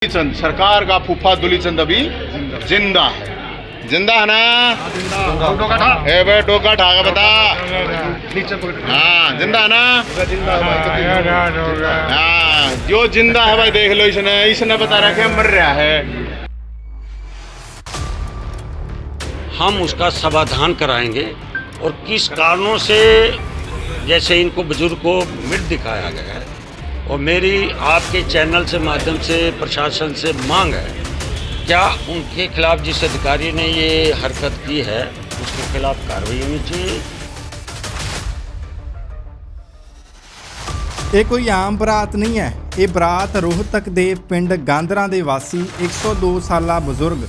दुलीचंद सरकार का फूफा दुलीचंद अभी जिंदा है। जिंदा है ना? ए बे टोका ठाका बता। हाँ जिंदा है ना? हाँ जो जिंदा है भाई देख लो, इसने बता रखा है मर रहा है। हम उसका समाधान कराएंगे और किस कारणों से जैसे इनको बुजुर्ग को मृत दिखाया गया है, और मेरी आपके चैनल से माध्यम से प्रशासन से मांग है, क्या उनके खिलाफ जिस अधिकारी ने ये हरकत की है उसके खिलाफ कार्रवाई होनी चाहिए। ਇਹ ਕੋਈ ਆਮ ਬਰਾਤ ਨਹੀਂ ਹੈ। ਇਹ ਬਰਾਤ ਰੋਹਤਕ ਦੇ ਪਿੰਡ ਗਾਂਦਰਾਂ ਦੇ ਵਾਸੀ 102 ਸਾਲਾ ਬਜ਼ੁਰਗ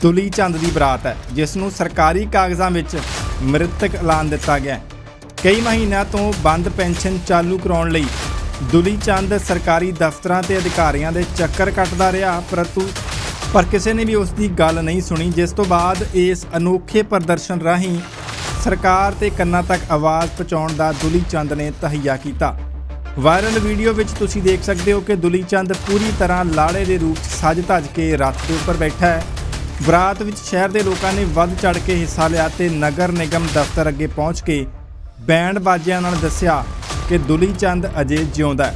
ਦੁਲੀ ਚੰਦ ਦੀ ਬਰਾਤ ਹੈ, ਜਿਸ ਨੂੰ ਸਰਕਾਰੀ ਕਾਗਜ਼ਾਂ ਵਿੱਚ ਮ੍ਰਿਤਕ ਐਲਾਨ ਦਿੱਤਾ ਗਿਆ ਹੈ। ਕਈ ਮਹੀਨਿਆਂ ਤੋਂ ਬੰਦ ਪੈਨਸ਼ਨ ਚਾਲੂ ਕਰਾਉਣ ਲਈ ਦੁਲੀ ਚੰਦ ਸਰਕਾਰੀ ਦਫ਼ਤਰਾਂ ਤੇ ਅਧਿਕਾਰੀਆਂ ਦੇ ਚੱਕਰ ਕੱਟਦਾ ਰਿਹਾ, ਪਰ ਕਿਸੇ ਨੇ ਵੀ ਉਸ ਦੀ ਗੱਲ ਨਹੀਂ ਸੁਣੀ, ਜਿਸ ਤੋਂ ਬਾਅਦ ਇਸ ਅਨੋਖੇ ਪ੍ਰਦਰਸ਼ਨ ਰਾਹੀਂ ਸਰਕਾਰ ਤੇ ਕੰਨਾਂ ਤੱਕ ਆਵਾਜ਼ ਪਹੁੰਚਾਉਣ ਦਾ ਦੁਲੀ ਚੰਦ ਨੇ ਤਹਈਆ ਕੀਤਾ। ਵਾਇਰਲ ਵੀਡੀਓ ਵਿੱਚ ਤੁਸੀਂ ਦੇਖ ਸਕਦੇ ਹੋ ਕਿ ਦੁਲੀ ਚੰਦ ਪੂਰੀ ਤਰ੍ਹਾਂ ਲਾੜੇ ਦੇ ਰੂਪ 'ਚ ਸਜ ਧੱਜ ਕੇ ਰੱਥ ਦੇ ਉੱਪਰ ਬੈਠਾ ਹੈ। ਬਰਾਤ ਵਿੱਚ ਸ਼ਹਿਰ ਦੇ ਲੋਕਾਂ ਨੇ ਵੱਧ ਚੜ ਕੇ ਹਿੱਸਾ ਲਿਆ ਤੇ ਨਗਰ ਨਿਗਮ ਦਫ਼ਤਰ ਅੱਗੇ ਪਹੁੰਚ ਕੇ ਬੈਂਡ ਬਾਜਿਆਂ ਨਾਲ ਦੱਸਿਆ ਕਿ ਦੁਲੀ ਚੰਦ ਅਜੇ ਜਿਉਂਦਾ ਹੈ।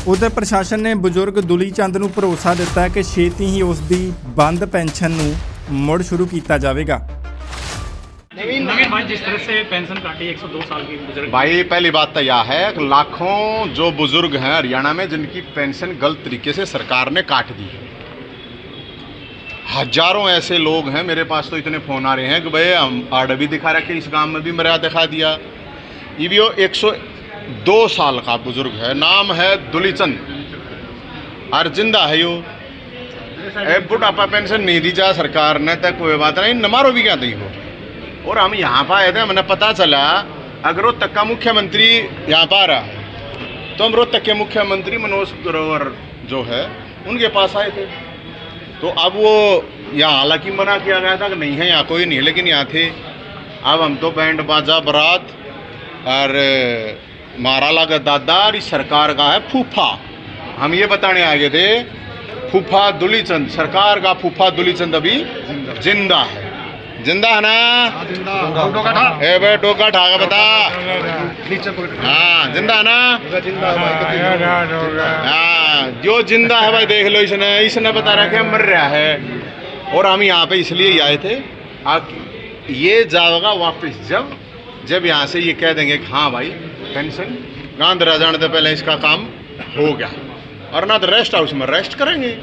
ਉਧਰ ਪ੍ਰਸ਼ਾਸਨ ਨੇ ਬਜ਼ੁਰਗ ਦੁਲੀ ਚੰਦ ਨੂੰ ਭਰੋਸਾ ਦਿੱਤਾ ਹੈ ਕਿ ਛੇਤੀ ਹੀ ਉਸ ਦੀ ਬੰਦ ਪੈਨਸ਼ਨ ਨੂੰ ਮੁੜ ਸ਼ੁਰੂ ਕੀਤਾ ਜਾਵੇਗਾ। नवीन भाई जिस तरह से पेंशन काटी 102 साल की बुजुर्ग भाई पहली बात तो यह है कि लाखों जो बुजुर्ग हैं हरियाणा में जिनकी पेंशन गलत तरीके से सरकार ने काट दी है। हजारों ऐसे लोग हैं, मेरे पास तो इतने फ़ोन आ रहे हैं कि भाई हम आर्ड भी दिखा रखे, इस गांव में भी मरा दिखा दिया। ये भी 102 साल का बुजुर्ग है, नाम है दुलीचंद और जिंदा है यो। बुढ़ापा पेंशन नहीं दी जा सरकार ने, तक कोई बात नहीं, नमारो भी क्या दी हो। और हम यहाँ पर आए थे, हमें पता चला अगर रोहतक का मुख्यमंत्री यहाँ पर आ रहा है तो हम रोहतक के मुख्यमंत्री मनोज ग्रोवर जो है उनके पास आए थे। तो अब वो यहाँ हालांकि मना किया गया था कि नहीं है यहाँ कोई नहीं है, लेकिन यहाँ थे। अब हम तो बैंड बाजा बारात और मारा लगा दादा और इस सरकार का है फूफा, हम ये बताने आ गए थे फूफा दुलीचंद सरकार का फूफा दुलीचंद अभी जिंदा है। जिंदा है ना? ए बे टोका ठाका बता। हाँ जिंदा है ना? हाँ जो जिंदा है भाई देख लो, इसने बता रखा है मर रहा है। और हम यहाँ पे इसलिए ही आए थे, ये जाएगा वापस जब यहाँ से ये कह देंगे कि हाँ भाई पेंशन गांधरा जाने से पहले इसका काम हो गया, और ना तो रेस्ट हाउस में रेस्ट करेंगे।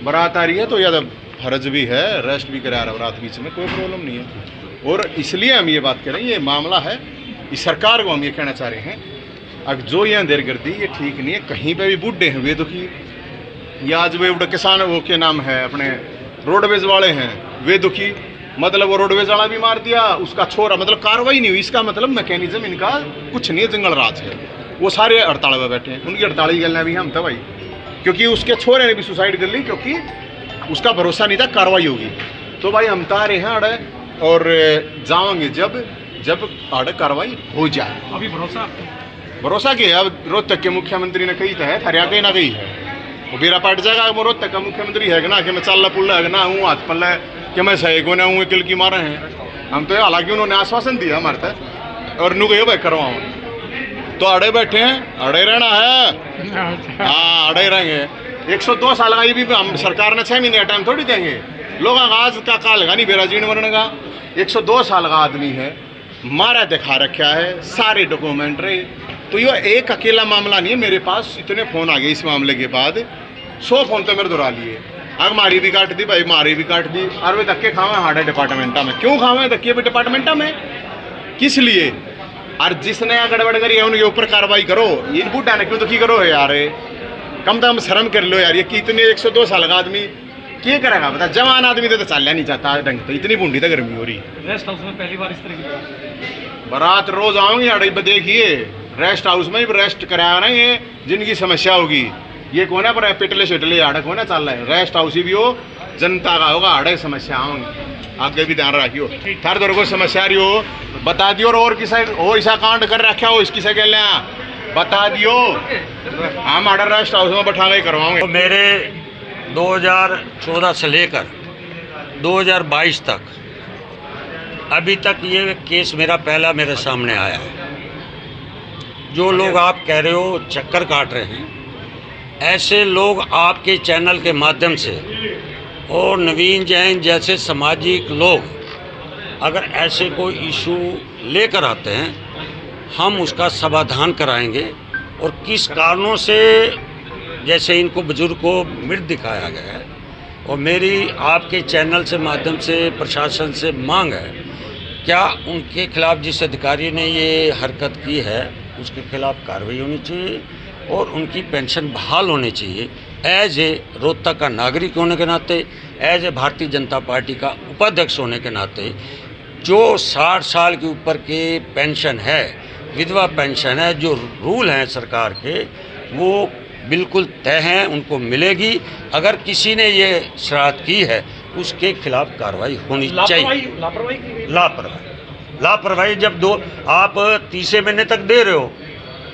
बारात आ रही है तो या तो फर्ज भी है रेस्ट भी करा रहा रात बीच में, कोई प्रॉब्लम नहीं है। और इसलिए हम ये बात करें, ये मामला है इस सरकार को हम ये कहना चाह रहे हैं, अब जो यहाँ देर कर दी ये ठीक नहीं है। कहीं पे भी बूढ़े हैं वे दुखी, या आज वे उड़ा किसान वो के नाम है अपने रोडवेज वाले हैं वे दुखी, मतलब वो रोडवेज वाला भी मार दिया, उसका छोरा, मतलब कार्रवाई नहीं हुई। इसका मतलब मैकेनिज्म इनका कुछ नहीं है, जंगल राज है। वो सारे हड़ताल में बैठे हैं, उनकी हड़ताली गलना भी हम था भाई, क्योंकि उसके छोरे ने भी सुसाइड कर ली, क्योंकि उसका भरोसा नहीं था कार्रवाई होगी। तो भाई हम तारे हैं अड़े और जाओगे जब अड़े कार्रवाई हो जाए। अभी भरोसा के अब रोहतक के मुख्यमंत्री ने कही तो है, हरियाणा कहीं ना कही है, वो बेरा पट जाएगा। वो रोहतक का मुख्यमंत्री है कि ना कि मैं चल पुल्ला है ना हूँ हाथ पल्ला कि मैं सही को ना हूँ किल की मारे हैं हम तो। हालांकि उन्होंने आश्वासन दिया हमारे तक, और नु भाई करवाओ तो अड़े बैठे हैं, अड़े रहना है। हाँ अड़े रहेंगे। 102 साल का ये भी हम सरकार ने 6 महीने का टाइम थोड़ी देंगे। लोग आज का काल लगा नहीं बेरा जीण मरने का। 102 साल का आदमी है, मारा दिखा रखा है, सारे डॉक्यूमेंट रहे। तो ये एक अकेला मामला नहीं है, मेरे पास इतने फ़ोन आ गए इस मामले के बाद, 100 फ़ोन तो मेरे दोहरा लिए। अगर मारी भी काट दी भाई, मारी भी काट दी, और वे धक्के खावे हार्ड डिपार्टमेंटा में। क्यों खावे धक्के भी डिपार्टमेंटा में, किस लिए? और जिसने गड़बड़ करी है उनके ऊपर कार्रवाई करो। ये बूढ़ा ने क्यों दुखी करो यार, कम से कम शर्म कर लो यार। ये कितने 102 साल का आदमी क्या करेगा बता? जवान आदमी तो चलना नहीं चाहता ढंग से, इतनी बूढ़ी तो गर्मी हो रही। रेस्ट हाउस में पहली बार इस तरह की बारात रोज आऊंगी अड़े देखिए, रेस्ट हाउस में भी रेस्ट कराया नहीं है, जिनकी समस्या होगी ये कौन है पर पिटले शिटले आड़े कौन है चल रहा है। रेस्ट हाउस ही भी हो जनता का होगा, आड़े समस्या होंगी, आगे भी ध्यान रखियो। थर दर को समस्या रही हो बता दियो, और किसा हो ऐसा कांड कर रखा हो इसकी से कह लें बता दियो, हम आर्डर रेस्ट हाउस में बैठा के करवाओगे। तो मेरे 2014 से लेकर 2022 तक अभी तक ये केस मेरा मेरे सामने आया है। जो लोग आप कह रहे हो चक्कर काट रहे हैं, ऐसे लोग आपके चैनल के माध्यम से और नवीन जैन जैसे सामाजिक लोग अगर ऐसे कोई इशू लेकर आते हैं, हम उसका समाधान कराएंगे। और किस कारणों से जैसे इनको बुजुर्ग को मृत दिखाया गया है, और मेरी आपके चैनल से माध्यम से प्रशासन से मांग है, क्या उनके खिलाफ़ जिस अधिकारी ने ये हरकत की है उसके खिलाफ़ कार्रवाई होनी चाहिए और उनकी पेंशन बहाल होनी चाहिए। एज ए रोहतक का नागरिक होने के नाते, as a Bharatiya Janata party का उपाध्यक्ष होने के नाते, जो 60 साल के ऊपर के पेंशन है, विधवा पेंशन है, जो रूल हैं सरकार के, वो बिल्कुल तय हैं, उनको मिलेगी। अगर किसी ने ये शरारत की है उसके खिलाफ कार्रवाई होनी चाहिए। लापरवाही जब आप 30 महीने तक दे रहे हो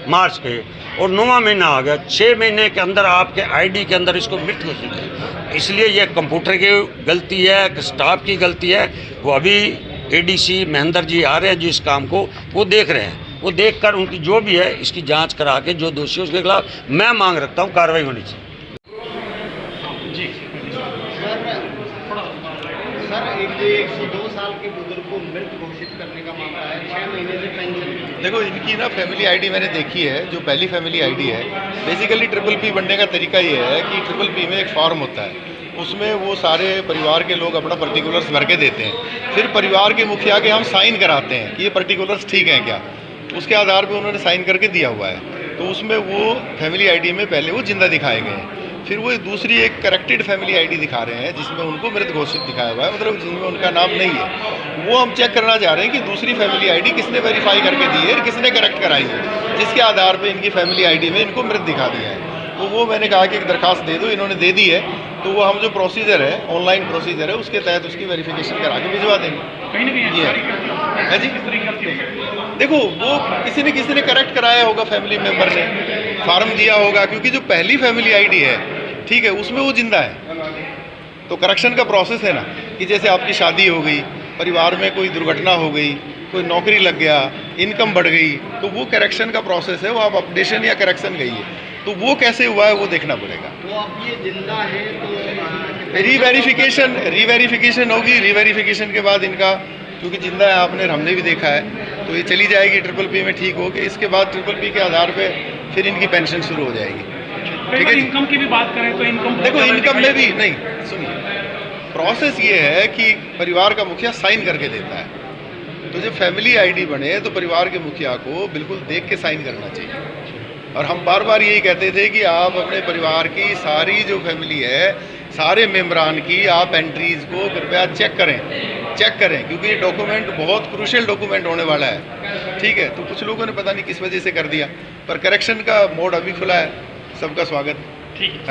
मार्च के, और 9वां महीना आ गया, 6 महीने के अंदर आपके आईडी के अंदर इसको मृत घोषित है। इसलिए यह कंप्यूटर की गलती है, स्टाफ की गलती है। वो अभी एडीसी महेंद्र जी आ रहे हैं, जो इस काम को वो देख रहे हैं। वो देखकर उनकी जो भी है इसकी जांच करा के जो दोषी है उसके खिलाफ मैं मांग रखता हूँ कार्रवाई होनी चाहिए। सर, एक 102 साल के बुजुर्ग को मृत घोषित करने का मामला है, 6 महीने से पेंशन। देखो, इनकी ना फैमिली आईडी मैंने देखी है, जो पहली फैमिली आईडी है। बेसिकली ट्रिपल पी बनने का तरीका ये है कि ट्रिपल पी में एक फॉर्म होता है, उसमें वो सारे परिवार के लोग अपना पर्टिकुलर्स भर के देते हैं। फिर परिवार के मुखिया के हम साइन कराते हैं कि ये पर्टिकुलर्स ठीक हैं क्या, उसके आधार पे उन्होंने साइन करके दिया हुआ है। तो उसमें वो फैमिली आईडी में पहले वो जिंदा दिखाए गए हैं, फिर वो दूसरी एक करेक्टेड फैमिली आईडी दिखा रहे हैं जिसमें उनको मृत घोषित दिखाया हुआ है, मतलब जिनमें उनका नाम नहीं है। वो हम चेक करना चाह रहे हैं कि दूसरी फैमिली आईडी किसने वेरीफाई करके दी है, किसने करेक्ट कराई है, जिसके आधार पे इनकी फैमिली आईडी में इनको मृत दिखा दिया है। तो वो मैंने कहा कि एक दरखास्त दे दो, इन्होंने दे दी है। तो वो हम जो प्रोसीजर है, ऑनलाइन प्रोसीजर है, उसके तहत उसकी वेरिफिकेशन करा के भिजवा देंगे। ये है जी। देखो, वो किसी ने करेक्ट कराया होगा, फैमिली मेम्बर ने फार्म दिया होगा, क्योंकि जो पहली फैमिली आईडी है, ठीक है, उसमें वो जिंदा है। तो करेक्शन का प्रोसेस है ना, कि जैसे आपकी शादी हो गई, परिवार में कोई दुर्घटना हो गई, कोई नौकरी लग गया, इनकम बढ़ गई, तो वो करेक्शन का प्रोसेस है, वो आप अपडेशन या करेक्शन गई है, तो वो कैसे हुआ है वो देखना पड़ेगा। तो अब ये जिंदा है तो रीवेरिफिकेशन होगी। रीवेरिफिकेशन के बाद इनका, क्योंकि जिंदा है आपने हमने भी देखा है, तो ये चली जाएगी ट्रिपल पी में, ठीक हो के इसके बाद ट्रिपल पी के आधार पे फिर इनकी पेंशन शुरू हो जाएगी। ठीक है। इनकम की भी बात करें तो इनकम, देखो, इनकम में भी नहीं, सुनिए, प्रोसेस ये है कि परिवार का मुखिया साइन करके देता है। तो जब फैमिली आईडी बने तो परिवार के मुखिया को बिल्कुल देख के साइन करना चाहिए। और हम बार बार यही कहते थे कि आप अपने परिवार की सारी जो फैमिली है, सारे मेम्बरान की आप एंट्रीज़ को कृपया चेक करें, क्योंकि ये डॉक्यूमेंट बहुत क्रूशियल डॉक्यूमेंट होने वाला है। ठीक है, तो कुछ लोगों ने पता नहीं किस वजह से कर दिया, पर करेक्शन का मोड अभी खुला है, सबका स्वागत। ठीक है।